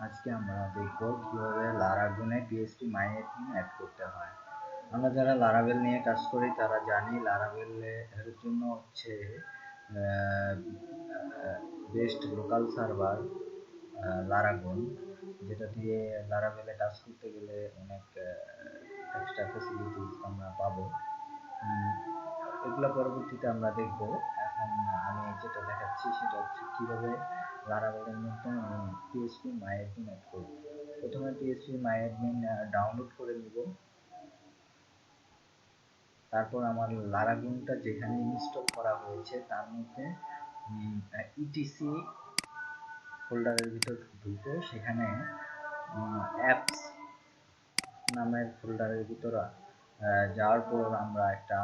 আজকে আমরা দেখব কিভাবে লারাগুনে পিএইচপি মাইএডমিন অ্যাড করতে হয়। আমরা যারা লারাভেল নিয়ে কাজ করি তারা জানি লারাভেল এর জন্য হচ্ছে বেস্ট লোকাল সার্ভার লারাগুন, যেটা দিয়ে লারাভেলে কাজ করতে গেলে অনেক এক্সট্রা ফ্যাসিলিটিস আমরা পাবো। এগুলো পরবর্তীতে আমরা দেখব। এখন আমি যেটা দেখাচ্ছি সেটা হচ্ছে কীভাবে লারাভেলের মধ্যে আমি পিএইচপি মাইএডমিন অ্যাড করব। প্রথমে পিএইচপি মাইএডমিন ডাউনলোড করে নিব। তারপর আমার লারাগুনটা যেখানে ইনস্টল করা হয়েছে তার মধ্যে ইটিসি ফোল্ডারের ভিতর ঢুকে সেখানে অ্যাপস নামের ফোল্ডারের ভিতর যাওয়ার পর আমরা একটা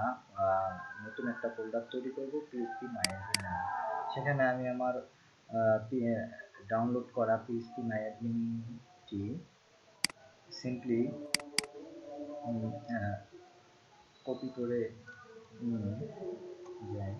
নতুন একটা ফোল্ডার তৈরি করব পিএইচপি মাইএডমিন নামে। সেখানে আমি আমার ডাউনলোড করা পিএইচপি মাইএডমিনটি সিম্পলি কপি করে নিয়ে যাই।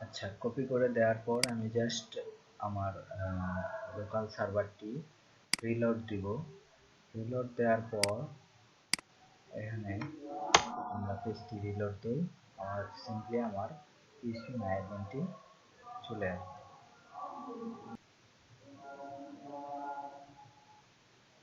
আচ্ছা, কপি করে দেওয়ার পর আমি জাস্ট আমার লোকাল সার্ভারটি রিলোড দিব। রিলোড দেওয়ার পর এখানে আমরা পেজটি রিলোড দিই, আমার সিম্পলি আমার পিএইচপি মাইএডমিনটি চলে আসবে।